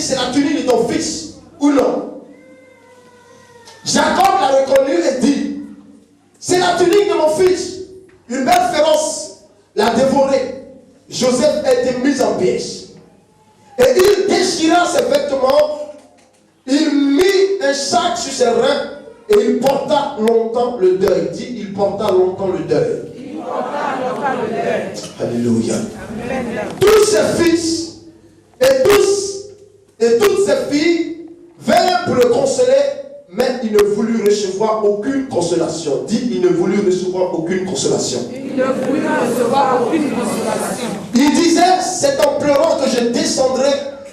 si c'est la tunique de ton fils ou non. Jacob l'a reconnu et dit, c'est la tunique de mon fils. Une bête féroce l'a dévoré. Joseph a été mis en piège. Et il déchira ses vêtements, il mit un sac sur ses reins et il porta longtemps le deuil. Dit, il porta longtemps le deuil. Il porta longtemps le deuil. Alléluia. Amen. Tous ses fils et toutes ses filles vinrent pour le consoler, mais il ne voulut recevoir aucune consolation. Dit, il ne voulut recevoir aucune consolation. Il ne voulut recevoir aucune consolation. Il disait, c'est en pleurant que je descendrai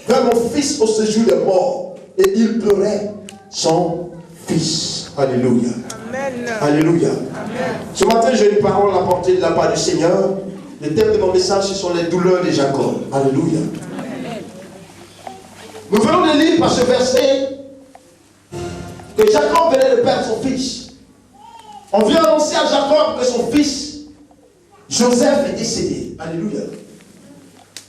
vers mon fils au séjour des morts. Et il pleurait son fils. Alléluia. Amen. Alléluia. Amen. Ce matin, j'ai une parole apportée de la part du Seigneur. Le thème de mon message, ce sont les douleurs de Jacob. Alléluia. Amen. Nous venons de lire par ce verset que Jacob venait de perdre son fils. On vient annoncer à Jacob que son fils, Joseph, est décédé. Alléluia.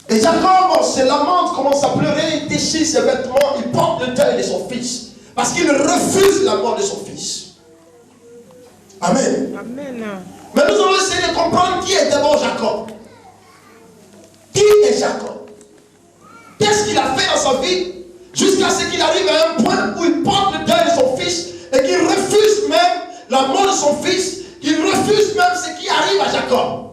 Et Jacob se lamente, commence à pleurer, il déchire ses vêtements, il porte le deuil de son fils. Parce qu'il refuse la mort de son fils. Amen. Amen. Mais nous allons essayer de comprendre qui est d'abord Jacob. Qui est Jacob? Qu'est-ce qu'il a fait dans sa vie jusqu'à ce qu'il arrive à un point où il porte le deuil de son fils et qu'il refuse même la mort de son fils, qu'il refuse même ce qui arrive à Jacob.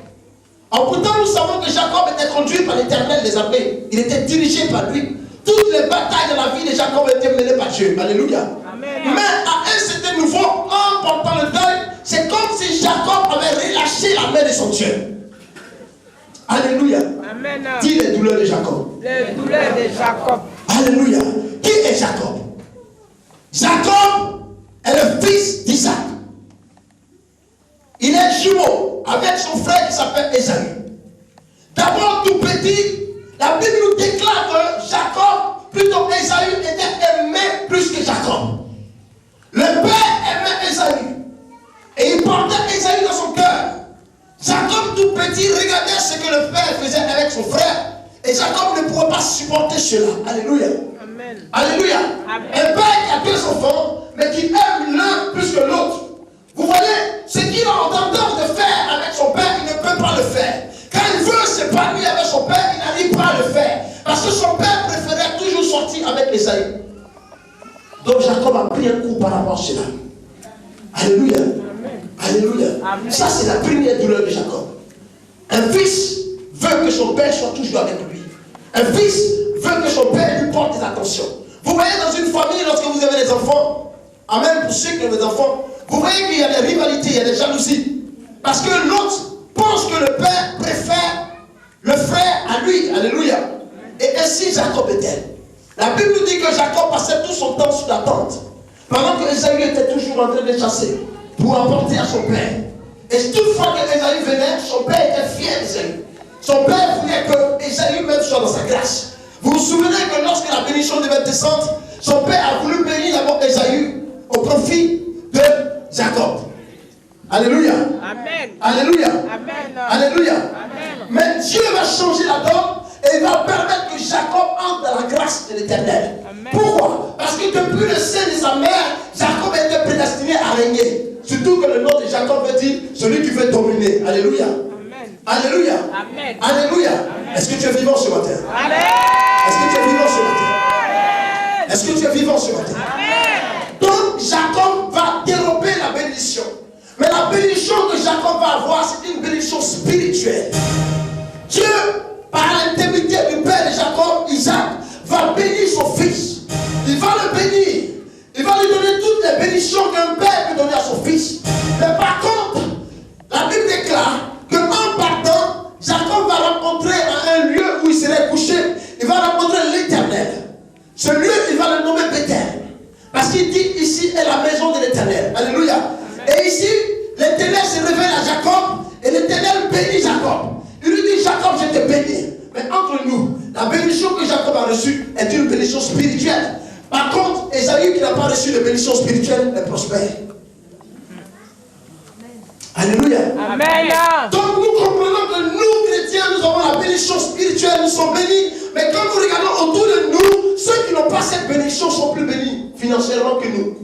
Alors pourtant nous savons que Jacob était conduit par l'Éternel des armées. Il était dirigé par lui. Toutes les batailles de la vie de Jacob étaient menées par Dieu. Alléluia. Amen. Mais à un certain niveau, en portant le deuil, c'est comme si Jacob avait relâché la main de son Dieu. Alléluia. Amen. Dis les douleurs de Jacob. Les douleurs de Jacob. Alléluia. Qui est Jacob? Jacob est le fils d'Isaac. Il est jumeau avec son frère qui s'appelle Ésaü. D'abord tout petit, la Bible nous déclare que Jacob, plutôt Ésaü, était aimé plus que Jacob. Le père aimait Ésaü. Et il portait Ésaü dans son cœur. Jacob tout petit regardait ce que le père faisait avec son frère. Et Jacob ne pouvait pas supporter cela. Alléluia. Amen. Alléluia. Amen. Un père qui a deux enfants, mais qui aime l'un plus que l'autre. Vous voyez, ce qu'il a en tendance de faire avec son père, il ne peut pas le faire. Quand il veut s'épanouir avec son père, il n'arrive pas à le faire. Parce que son père préférait toujours sortir avec Ésaü. Donc Jacob a pris un coup par rapport à cela. Alléluia. Amen. Alléluia. Amen. Ça, c'est la première douleur de Jacob. Un fils veut que son père soit toujours avec lui. Un fils veut que son père lui porte des attentions. Vous voyez dans une famille, lorsque vous avez des enfants, amen, pour ceux qui ont des enfants, vous voyez qu'il y a des rivalités, il y a des jalousies. Parce que l'autre pense que le père préfère le frère à lui. Alléluia. Et ainsi Jacob était. La Bible nous dit que Jacob passait tout son temps sous la tente. Pendant que Ésaü était toujours en train de chasser pour apporter à son père. Et toutefois que Ésaü venait, son père était fier d'Ésaü. Son père voulait que Ésaü même soit dans sa grâce. Vous vous souvenez que lorsque la bénédiction devait descendre, son père a voulu bénir d'abord Ésaü au profit de Jacob. Alléluia. Amen. Alléluia. Amen. Alléluia. Amen. Mais Dieu va changer la donne et il va permettre que Jacob entre dans la grâce de l'Éternel. Pourquoi? Parce que depuis le sein de sa mère, Jacob était prédestiné à régner. Surtout que le nom de Jacob veut dire celui qui veut dominer. Alléluia. Amen. Alléluia. Amen. Alléluia. Est-ce que tu es vivant ce matin? Amen. Est-ce que tu es vivant ce matin? Amen. Est-ce que tu es vivant ce matin? Amen. Donc Jacob va dérober la bénédiction. Mais la bénédiction que Jacob va avoir, c'est une bénédiction spirituelle. Dieu, par l'intimité du père de Jacob, Isaac, va bénir son fils. Il va le bénir. Il va lui donner toutes les bénédictions qu'un père peut donner à son fils. Mais par contre, la Bible déclare qu'en partant, Jacob va rencontrer à un lieu où il serait couché. Il va rencontrer l'Éternel. Ce lieu, il va le nommer Bethel. Parce qu'il dit ici est la maison de l'Éternel. Alléluia. Et ici, l'Éternel se révèle à Jacob et l'Éternel bénit Jacob. Il lui dit, Jacob, je te bénis. Mais entre nous, la bénédiction que Jacob a reçue est une bénédiction spirituelle. Par contre, Ésaü qui n'a pas reçu de bénédiction spirituelle est prospère. Alléluia. Amen. Donc nous comprenons que nous, chrétiens, nous avons la bénédiction spirituelle, nous sommes bénis. Mais quand nous regardons autour de nous, ceux qui n'ont financièrement que nous.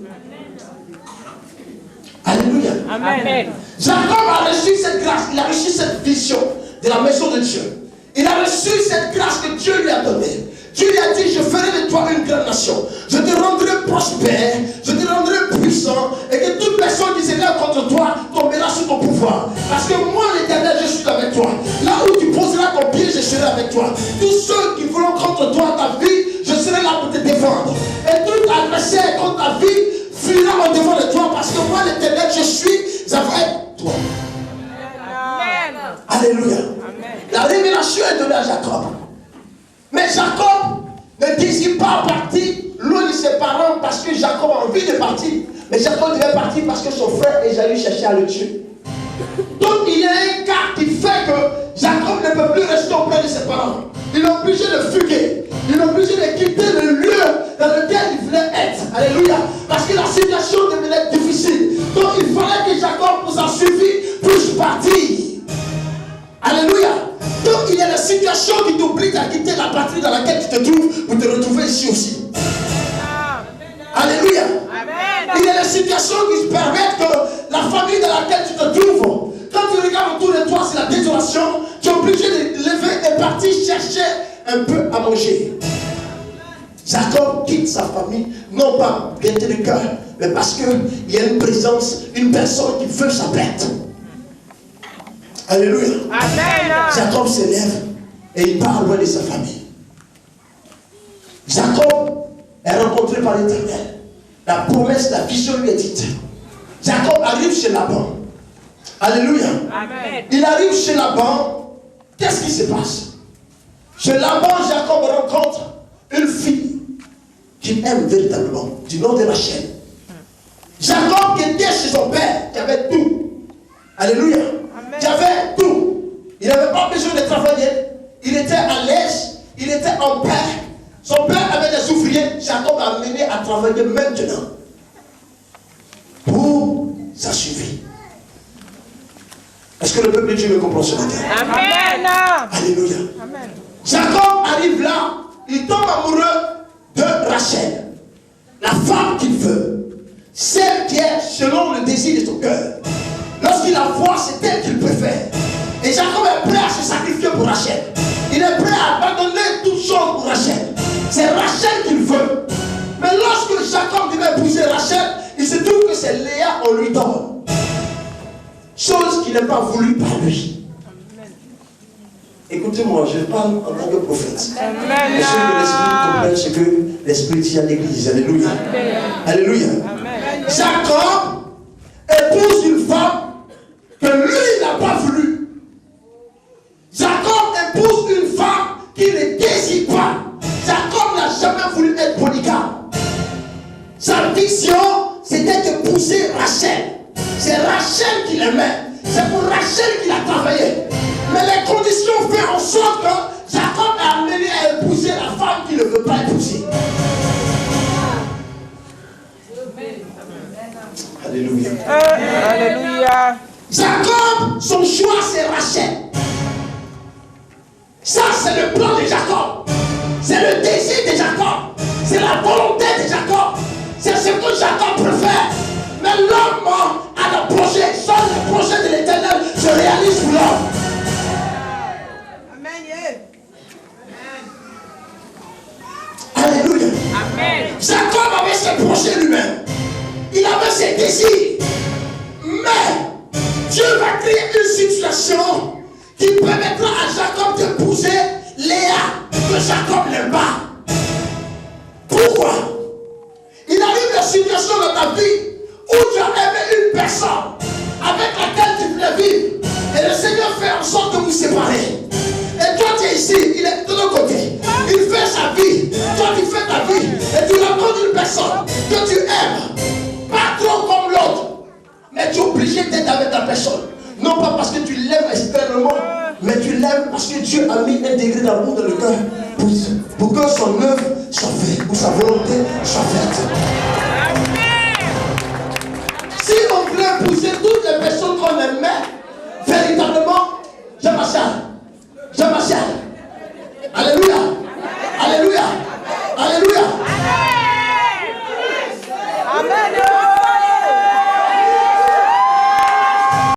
Alléluia. Amen. Jacob a reçu cette grâce, il a reçu cette vision de la maison de Dieu. Il a reçu cette grâce que Dieu lui a donnée. Dieu lui a dit, je ferai de toi une grande nation. Je te rendrai prospère, je te rendrai puissant, et que toute personne qui s'élève contre toi tombera sous ton pouvoir. Parce que moi, l'Éternel, je suis avec toi. Là où tu poseras ton pied, je serai avec toi. Tous ceux qui voudront contre toi ta vie, je serai là pour te défendre. Et tout adversaire contre ta vie fuira en devant de toi, parce que moi, l'Éternel, je suis avec toi. Amen. Alléluia. Amen. La révélation est donnée à Jacob. Mais Jacob ne désire pas partir loin de ses parents parce que Jacob a envie de partir. Mais Jacob devait partir parce que son frère Ésaü cherchait à le tuer. Donc il y a un cas qui fait que Jacob ne peut plus rester auprès de ses parents. Il est obligé de fuguer. Il est obligé de quitter le lieu dans lequel il voulait être. Alléluia. Parce que la situation devenait difficile. Donc il fallait que Jacob, pour s'en suivre, puisse partir. Alléluia. Donc il y a des situations qui t'obligent à quitter la patrie dans laquelle tu te trouves pour te retrouver ici aussi. Alléluia. Amen. Il y a des situations qui te permettent que la famille dans laquelle tu te trouves, quand tu regardes autour de toi, c'est la désolation, tu es obligé de lever et partir chercher un peu à manger. Jacob quitte sa famille, non pas gaieté de cœur, mais parce qu'il y a une présence, une personne qui veut sa perte. Alléluia. Amen. Jacob se lève et il part loin de sa famille. Jacob est rencontré par l'Éternel. La promesse, la vision lui est dite. Jacob arrive chez Laban. Alléluia. Amen. Il arrive chez Laban. Qu'est-ce qui se passe? Chez Laban, Jacob rencontre une fille qu'il aime véritablement, du nom de Rachel. Jacob qui était chez son père, qui avait tout. Alléluia. Qui avait tout. Il n'avait pas besoin de travailler. Il était à l'aise. Il était en paix. Son père avait des ouvriers. Jacob a amené à travailler maintenant pour sa survie. Est-ce que le peuple de Dieu me comprend ce matin? Amen. Alléluia. Amen. Jacob arrive là. Il tombe amoureux de Rachel. La femme qu'il veut. Celle qui est selon le désir de son cœur. Lorsqu'il la voit, c'est elle qu'il préfère. Et Jacob est prêt à se sacrifier pour Rachel. Il est prêt à abandonner toute chose pour Rachel. C'est Rachel qu'il veut. Mais lorsque Jacob devait épouser Rachel, il se trouve que c'est Léa, on lui donne. Chose qui n'est pas voulue par lui. Écoutez-moi, je parle en tant que prophète. Amen. Et ceux que l'Esprit comprenne ce que l'Esprit dit à l'Église. Alléluia. Amen. Alléluia. Amen. Jacob épouse une femme que lui n'a pas voulu. Jacob épouse une femme qu'il ne désire pas. Jacob n'a jamais voulu être polygame. Sa vision, c'était d'épouser Rachel. C'est Rachel qu'il aimait. C'est pour Rachel qu'il a travaillé. Mais les conditions font en sorte que Jacob est amené à épouser la femme qu'il ne veut pas épouser. Alléluia. Alléluia. Jacob, son choix c'est Rachel. Ça c'est le plan de Jacob. C'est le désir de Jacob. C'est la volonté de Jacob. C'est ce que Jacob préfère. Mais l'homme a le projet. Seul le projet de l'Éternel se réalise pour l'homme. Alléluia. Amen. Jacob avait ses projets lui-même. Il avait ses désirs. Mais Dieu va créer une situation qui permettra à Jacob d'épouser Léa, que Jacob n'aime pas. Pourquoi? Il arrive des situations dans ta vie où tu as aimé une personne avec laquelle tu voulais vivre. Et le Seigneur fait en sorte de vous séparer. Et toi tu es ici, il est de l'autre côté. Il fait sa vie, toi tu fais ta vie. Et tu rencontres une personne que tu aimes. Pas trop comme l'autre. Mais tu es obligé d'être avec ta personne. Non pas parce que tu l'aimes extérieurement, mais tu l'aimes parce que Dieu a mis un degré d'amour dans le cœur pour que son œuvre soit faite, pour sa volonté soit faite. Si on voulait épouser toutes les personnes qu'on aimait, véritablement, Jean-Marchal. Alléluia. Alléluia. Alléluia. Amen.